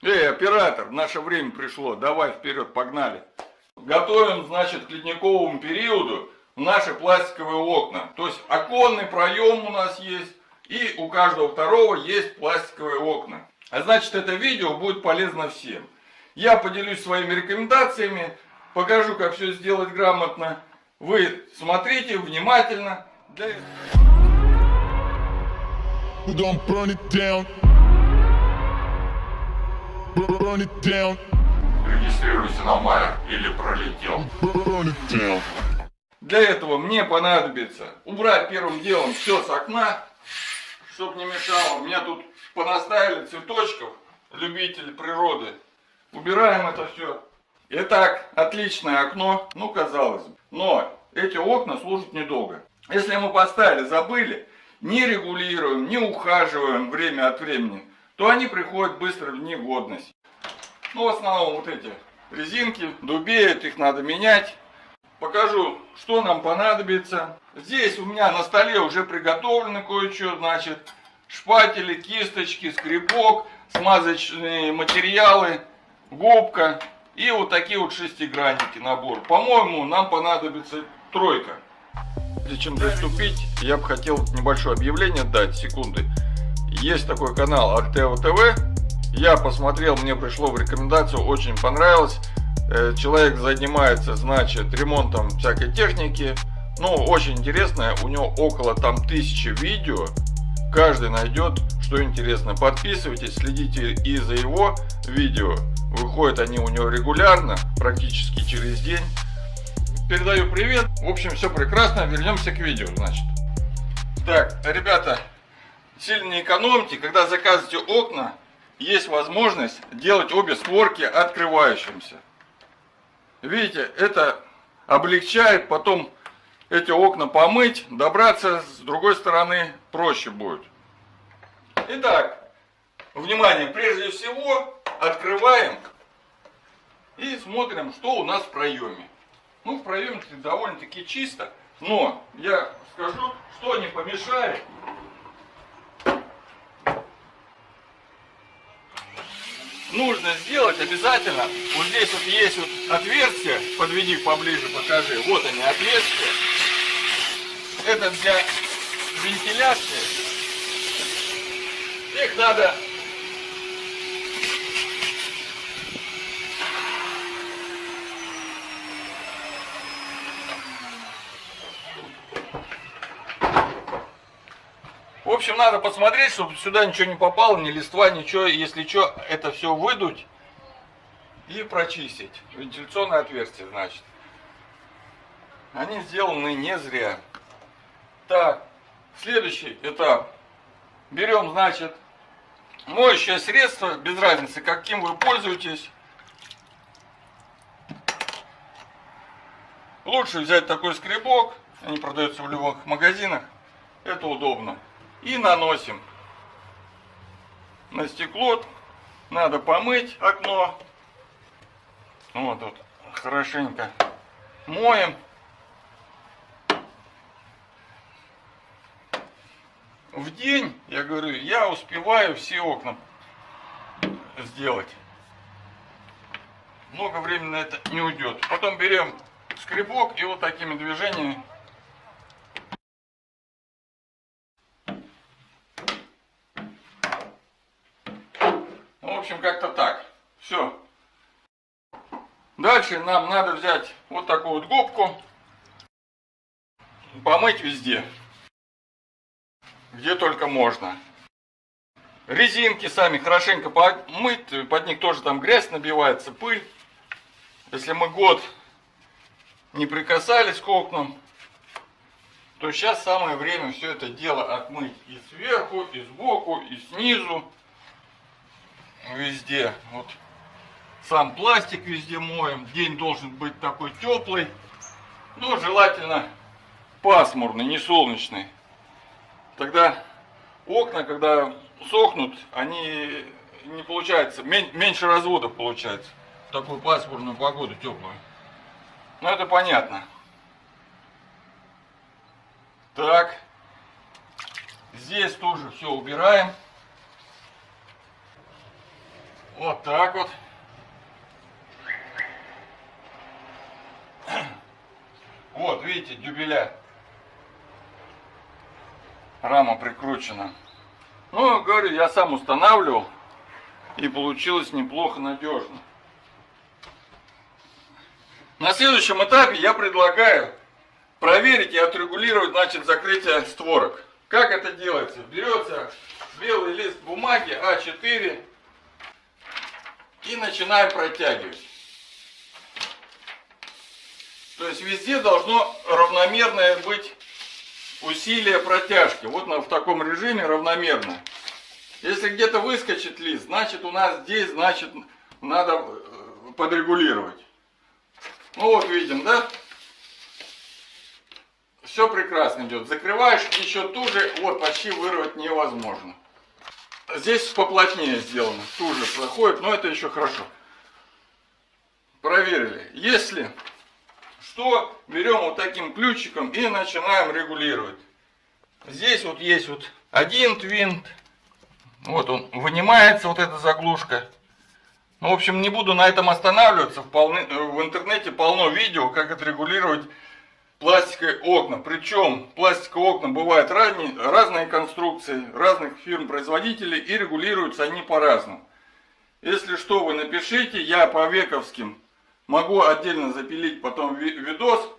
Эй, оператор, наше время пришло, давай вперед, погнали. Готовим, значит, к ледниковому периоду наши пластиковые окна. То есть оконный проем у нас есть, и у каждого второго есть пластиковые окна. А значит, это видео будет полезно всем. Я поделюсь своими рекомендациями, покажу, как все сделать грамотно. Вы смотрите внимательно. Регистрируйся на Майер или пролетел. Для этого мне понадобится убрать первым делом все с окна, чтобы не мешало. У меня тут понаставили цветочков, любители природы. Убираем это все. Итак, отличное окно, ну казалось бы. Но эти окна служат недолго. Если мы поставили, забыли, не регулируем, не ухаживаем время от времени, то они приходят быстро в негодность. Ну, в основном вот эти резинки дубеют, их надо менять. Покажу, что нам понадобится. Здесь у меня на столе уже приготовлено кое-что, значит, шпатели, кисточки, скребок, смазочные материалы, губка и вот такие вот шестигранники, набор. По-моему, нам понадобится тройка. Прежде чем приступить, я бы хотел небольшое объявление дать, секунды. Есть такой канал Альтео ТВ. Я посмотрел, мне пришло в рекомендацию, очень понравилось. Человек занимается, значит, ремонтом всякой техники. Ну, очень интересно, у него около там 1000 видео. Каждый найдет, что интересно. Подписывайтесь, следите и за его видео. Выходят они у него регулярно, практически через день. Передаю привет. В общем, все прекрасно. Вернемся к видео, значит. Так, ребята, сильно не экономьте. Когда заказываете окна, есть возможность делать обе створки открывающимся. Видите, это облегчает потом эти окна помыть, добраться с другой стороны проще будет. Итак, внимание, прежде всего открываем и смотрим, что у нас в проеме. Ну, в проеме довольно-таки чисто, но я скажу, что не помешает. Нужно сделать обязательно, вот здесь вот есть вот отверстия, подведи поближе, покажи, вот они отверстия, это для вентиляции, их надо в общем, надо посмотреть, чтобы сюда ничего не попало, ни листва, ничего. Если что, это все выдуть и прочистить. Вентиляционное отверстие, значит. Они сделаны не зря. Так, следующий этап. Берем, значит, моющее средство, без разницы, каким вы пользуетесь. Лучше взять такой скребок, они продаются в любых магазинах. Это удобно. И наносим на стекло. Надо помыть окно. Вот тут хорошенько моем. В день, я говорю, я успеваю все окна сделать. Много времени на это не уйдет. Потом берем скребок и вот такими движениями. В общем, как-то так. Все. Дальше нам надо взять вот такую вот губку. Помыть везде. Где только можно. Резинки сами хорошенько помыть. Под них тоже там грязь набивается, пыль. Если мы год не прикасались к окнам, то сейчас самое время все это дело отмыть. И сверху, и сбоку, и снизу. Везде. Вот сам пластик везде моем. День должен быть такой теплый. Но желательно пасмурный, не солнечный. Тогда окна, когда сохнут, они не получается, меньше разводов получается. В такую пасмурную погоду, теплую. Ну это понятно. Так. Здесь тоже все убираем. Вот так вот. Вот, видите, дюбеля. Рама прикручена. Ну, говорю, я сам устанавливал. И получилось неплохо, надежно. На следующем этапе я предлагаю проверить и отрегулировать, значит, закрытие створок. Как это делается? Берется белый лист бумаги А4 и начинаем протягивать. То есть везде должно равномерное быть усилие протяжки. Вот в таком режиме равномерно. Если где-то выскочит лист, значит у нас здесь, значит, надо подрегулировать. Ну вот видим, да? Все прекрасно идет. Закрываешь, еще туже, вот почти вырвать невозможно. Здесь поплотнее сделано, туже проходит, но это еще хорошо. Проверили. Если что, берем вот таким ключиком и начинаем регулировать. Здесь вот есть вот один винт. Вот он вынимается, вот эта заглушка. Ну, в общем, не буду на этом останавливаться. В интернете полно видео, как отрегулировать пластиковые окна. Причем пластиковые окна бывают разные конструкции, разных фирм-производителей, и регулируются они по-разному. Если что, вы напишите, я по вековским могу отдельно запилить потом видос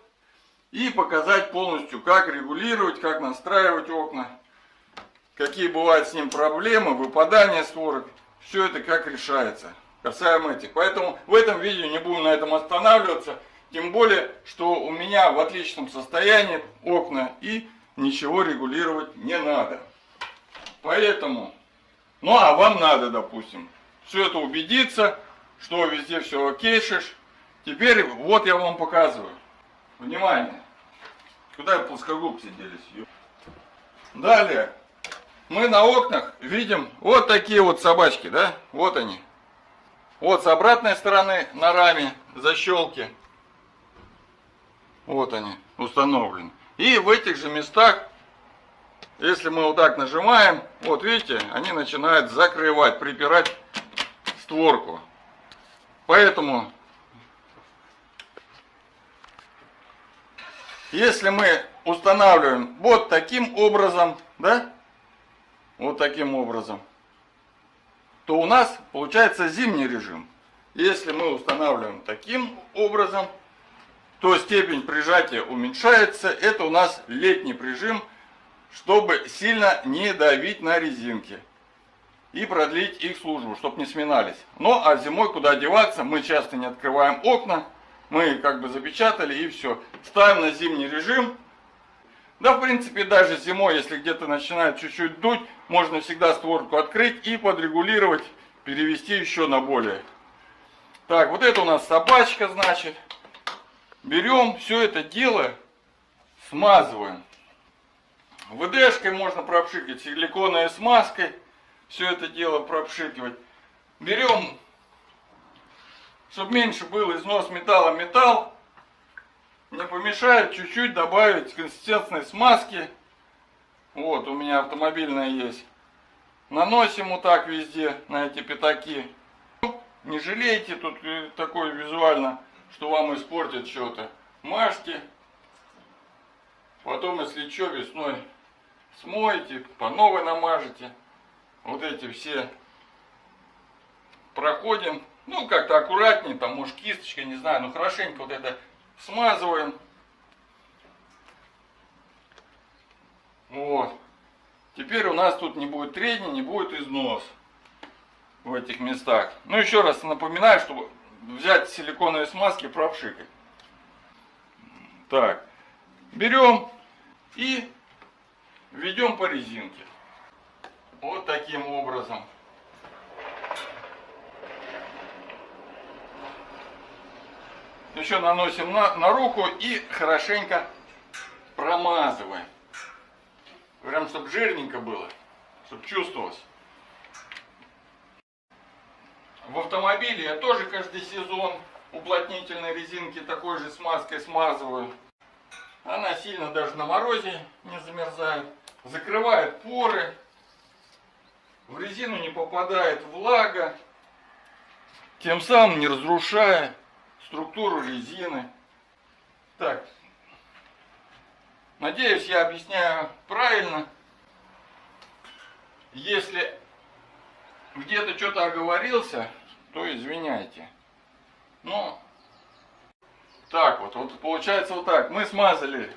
и показать полностью, как регулировать, как настраивать окна, какие бывают с ним проблемы, выпадание створок, все это как решается касаемо этих. Поэтому в этом видео не будем на этом останавливаться. Тем более, что у меня в отличном состоянии окна и ничего регулировать не надо. Поэтому, ну а вам надо, допустим, все это убедиться, что везде все окейшишь. Теперь вот я вам показываю. Внимание. Куда плоскогубцы делись? Далее. Мы на окнах видим вот такие вот собачки, да? Вот они. Вот с обратной стороны на раме защелки. Вот они установлены. И в этих же местах, если мы вот так нажимаем, вот видите, они начинают закрывать, припирать створку. Поэтому, если мы устанавливаем вот таким образом, да, вот таким образом, то у нас получается зимний режим. Если мы устанавливаем таким образом, то степень прижатия уменьшается. Это у нас летний прижим, чтобы сильно не давить на резинки и продлить их службу, чтобы не сминались. Ну а зимой куда деваться, мы часто не открываем окна, мы как бы запечатали и все. Ставим на зимний режим. Да, в принципе, даже зимой, если где-то начинает чуть-чуть дуть, можно всегда створку открыть и подрегулировать, перевести еще на более. Так, вот это у нас собачка, значит. Берем все это дело, смазываем. ВДшкой можно пропшикать, силиконовой смазкой все это дело пропшикивать. Берем, чтобы меньше был износ металла, металл. Не помешает чуть-чуть добавить консистентной смазки. Вот, у меня автомобильная есть. Наносим вот так везде, на эти пятаки. Не жалейте, тут такое визуально, что вам испортит что-то. Мажьте. Потом, если что, весной смоете, по новой намажете. Вот эти все проходим. Ну, как-то аккуратнее, там, может, кисточкой, не знаю, но хорошенько вот это смазываем. Вот. Теперь у нас тут не будет трения, не будет износ в этих местах. Ну, еще раз напоминаю, чтобы взять силиконовые смазки, пропшикать. Так. Берем и ведем по резинке. Вот таким образом. Еще наносим на руку и хорошенько промазываем. Прям, чтобы жирненько было, чтобы чувствовалось. В автомобиле я тоже каждый сезон уплотнительной резинки такой же смазкой смазываю. Она сильно даже на морозе не замерзает. Закрывает поры. В резину не попадает влага. тем самым не разрушая структуру резины. Так, надеюсь, я объясняю правильно. Если где-то что-то оговорился, то извиняйте. Ну, так вот получается вот так. Мы смазали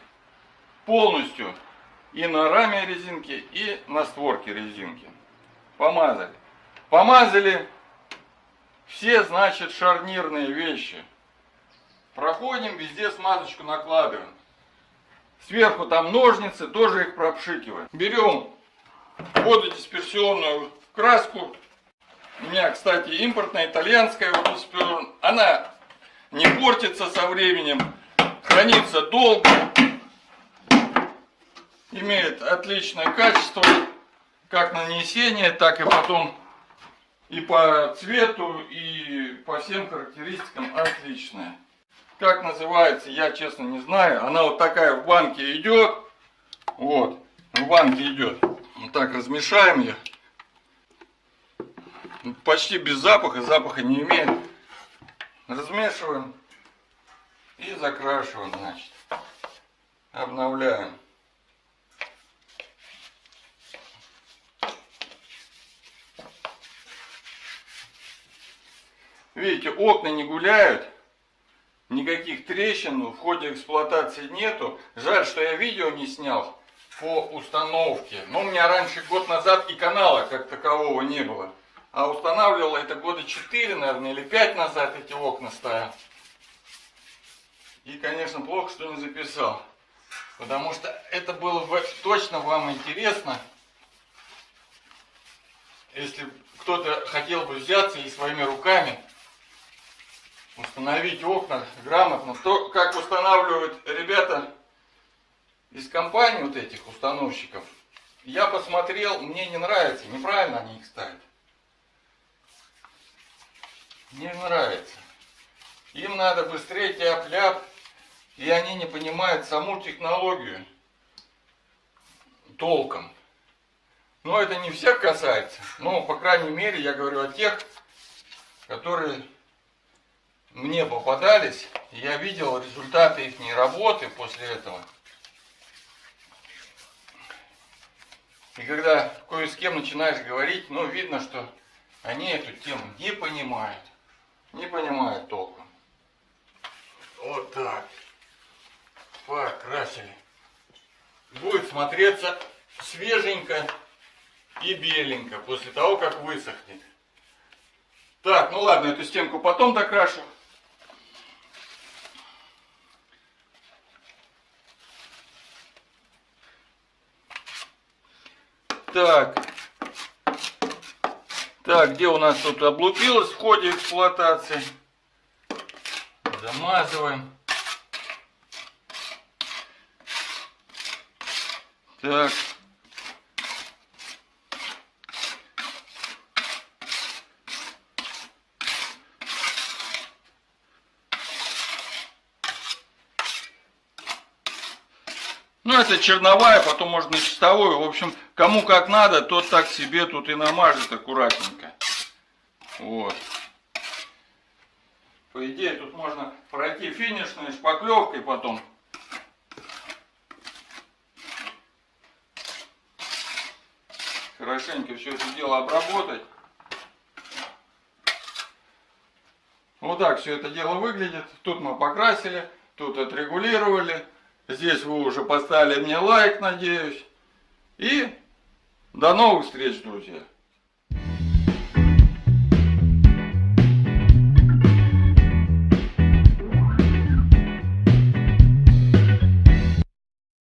полностью и на раме резинки, и на створке резинки. Помазали. Помазали все, значит, шарнирные вещи. Проходим, везде смазочку накладываем. Сверху там ножницы, тоже их пропшикиваем. Берем вододисперсионную краску. У меня, кстати, импортная, итальянская вододисперсионная. Она не портится со временем, хранится долго. Имеет отличное качество, как нанесение, так и потом и по цвету, и по всем характеристикам отличная. Как называется, я честно не знаю. Она вот такая в банке идет. Вот, в банке идет. Вот так размешаем ее. Почти без запаха, запаха не имеет. Размешиваем и закрашиваем, значит. Обновляем. Видите, окна не гуляют. Никаких трещин в ходе эксплуатации нету. Жаль, что я видео не снял по установке. Но у меня раньше, год назад, и канала как такового не было. А устанавливал это года 4, наверное, или 5 назад эти окна ставил. И, конечно, плохо, что не записал. Потому что это было бы точно вам интересно. Если кто-то хотел бы взяться и своими руками установить окна грамотно, то как устанавливают ребята из компании вот этих установщиков, я посмотрел, мне не нравится, неправильно они их ставят. Не нравится. Им надо быстрее тяп-ляп, и они не понимают саму технологию толком. Но это не всех касается, но, по крайней мере, я говорю о тех, которые мне попадались, и я видел результаты их работы после этого. И когда кое с кем начинаешь говорить, ну, видно, что они эту тему не понимают. Не понимают толком. Вот так. Покрасили. Будет смотреться свеженько и беленько после того, как высохнет. Так, ну ладно, эту стенку потом докрашу. Так, где у нас тут облупилось в ходе эксплуатации? Замазываем. Так. Ну, это черновая, потом можно и чистовую. В общем, кому как надо, тот так себе тут и намажет аккуратненько. Вот. По идее, тут можно пройти финишной шпаклевкой потом. Хорошенько все это дело обработать. Вот так все это дело выглядит. Тут мы покрасили, тут отрегулировали. Здесь вы уже поставили мне лайк, надеюсь. И до новых встреч, друзья.